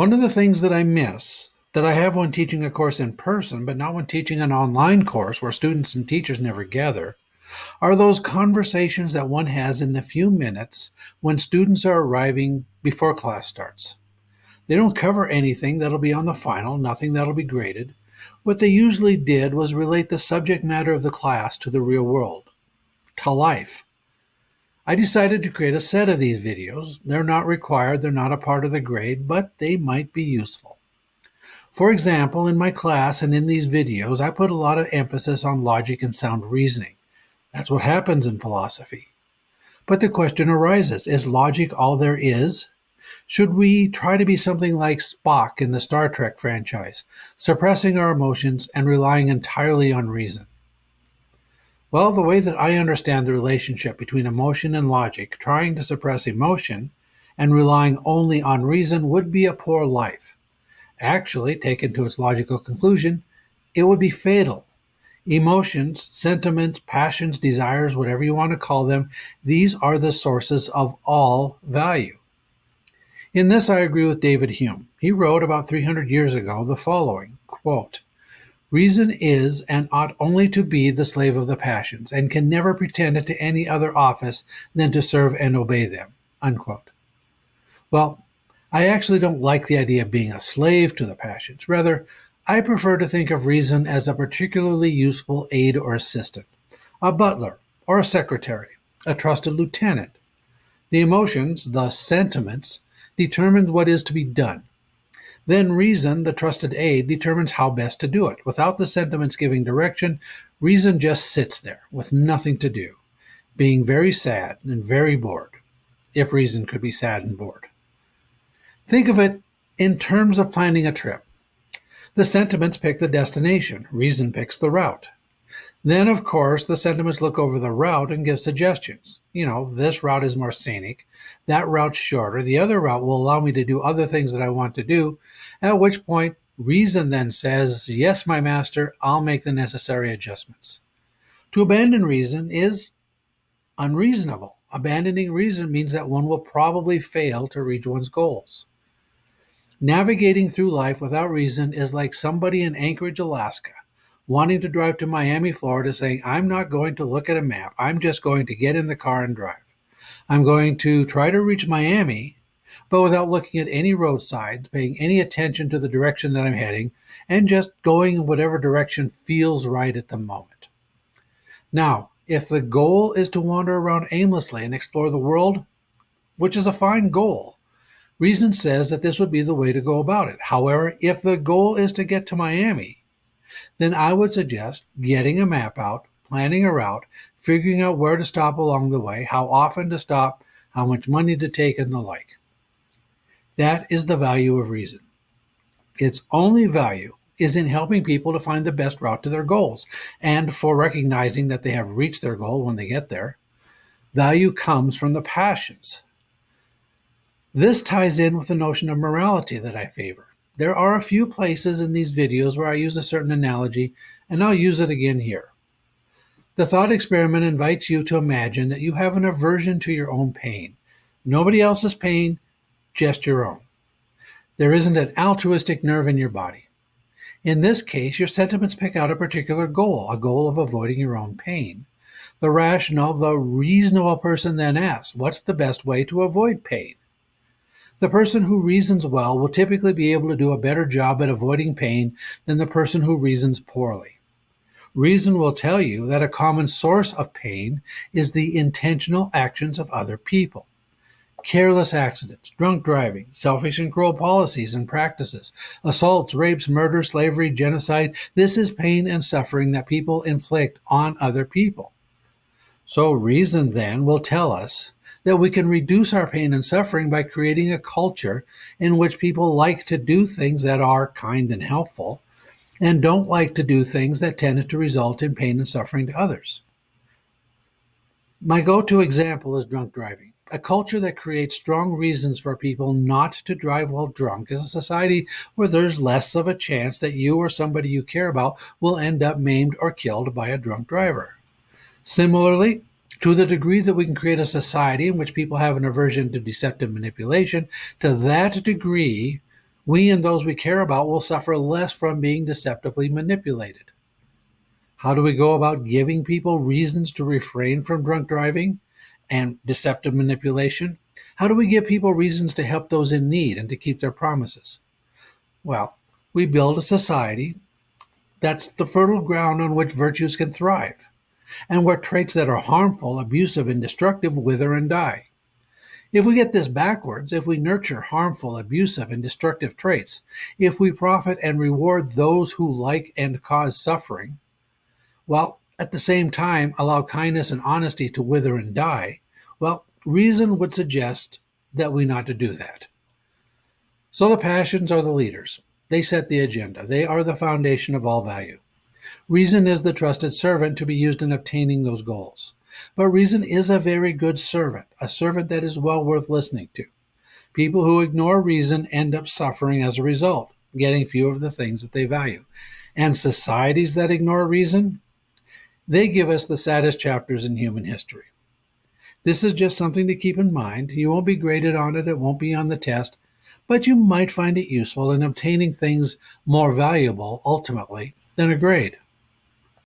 One of the things that I miss that I have when teaching a course in person, but not when teaching an online course where students and teachers never gather, are those conversations that one has in the few minutes when students are arriving before class starts. They don't cover anything that'll be on the final, nothing that'll be graded. What they usually did was relate the subject matter of the class to the real world, to life. I decided to create a set of these videos. They're not required, they're not a part of the grade, but they might be useful. For example, in my class and in these videos, I put a lot of emphasis on logic and sound reasoning. That's what happens in philosophy. But the question arises, is logic all there is? Should we try to be something like Spock in the Star Trek franchise, suppressing our emotions and relying entirely on reason? Well, the way that I understand the relationship between emotion and logic, trying to suppress emotion and relying only on reason would be a poor life. Actually, taken to its logical conclusion, it would be fatal. Emotions, sentiments, passions, desires, whatever you want to call them, these are the sources of all value. In this, I agree with David Hume. He wrote about 300 years ago the following, quote, "Reason is and ought only to be the slave of the passions, and can never pretend to any other office than to serve and obey them." Unquote. Well, I actually don't like the idea of being a slave to the passions. Rather, I prefer to think of reason as a particularly useful aid or assistant, a butler or a secretary, a trusted lieutenant. The emotions, the sentiments, determine what is to be done. Then reason, the trusted aid, determines how best to do it. Without the sentiments giving direction, reason just sits there with nothing to do, being very sad and very bored, if reason could be sad and bored. Think of it in terms of planning a trip. The sentiments pick the destination, reason picks the route. Then, of course, the sentiments look over the route and give suggestions. This route is more scenic, that route's shorter, the other route will allow me to do other things that I want to do, at which point reason then says, "Yes, my master, I'll make the necessary adjustments." To abandon reason is unreasonable. Abandoning reason means that one will probably fail to reach one's goals. Navigating through life without reason is like somebody in Anchorage, Alaska, wanting to drive to Miami, Florida, saying, "I'm not going to look at a map. I'm just going to get in the car and drive. I'm going to try to reach Miami, but without looking at any roadsides, paying any attention to the direction that I'm heading, and just going in whatever direction feels right at the moment." Now, if the goal is to wander around aimlessly and explore the world, which is a fine goal, reason says that this would be the way to go about it. However, if the goal is to get to Miami, then I would suggest getting a map out, planning a route, figuring out where to stop along the way, how often to stop, how much money to take, and the like. That is the value of reason. Its only value is in helping people to find the best route to their goals, and for recognizing that they have reached their goal when they get there. Value comes from the passions. This ties in with the notion of morality that I favor. There are a few places in these videos where I use a certain analogy, and I'll use it again here. The thought experiment invites you to imagine that you have an aversion to your own pain. Nobody else's pain, just your own. There isn't an altruistic nerve in your body. In this case, your sentiments pick out a particular goal, a goal of avoiding your own pain. The rational, the reasonable person then asks, what's the best way to avoid pain? The person who reasons well will typically be able to do a better job at avoiding pain than the person who reasons poorly. Reason will tell you that a common source of pain is the intentional actions of other people. Careless accidents, drunk driving, selfish and cruel policies and practices, assaults, rapes, murder, slavery, genocide. This is pain and suffering that people inflict on other people. So reason then will tell us that we can reduce our pain and suffering by creating a culture in which people like to do things that are kind and helpful and don't like to do things that tend to result in pain and suffering to others. My go-to example is drunk driving. A culture that creates strong reasons for people not to drive while drunk is a society where there's less of a chance that you or somebody you care about will end up maimed or killed by a drunk driver. Similarly, to the degree that we can create a society in which people have an aversion to deceptive manipulation, to that degree, We and those we care about will suffer less from being deceptively manipulated. How do we go about giving people reasons to refrain from drunk driving and deceptive manipulation? How do we give people reasons to help those in need and to keep their promises? Well, we build a society that's the fertile ground on which virtues can thrive, and where traits that are harmful, abusive, and destructive wither and die. If we get this backwards, if we nurture harmful, abusive, and destructive traits, if we profit and reward those who like and cause suffering, while at the same time allow kindness and honesty to wither and die, well, reason would suggest that we not to do that. So the passions are the leaders. They set the agenda. They are the foundation of all value. Reason is the trusted servant to be used in obtaining those goals. But reason is a very good servant, a servant that is well worth listening to. People who ignore reason end up suffering as a result, getting few of the things that they value. And societies that ignore reason, they give us the saddest chapters in human history. This is just something to keep in mind. You won't be graded on it, it won't be on the test, but you might find it useful in obtaining things more valuable, ultimately, than a grade.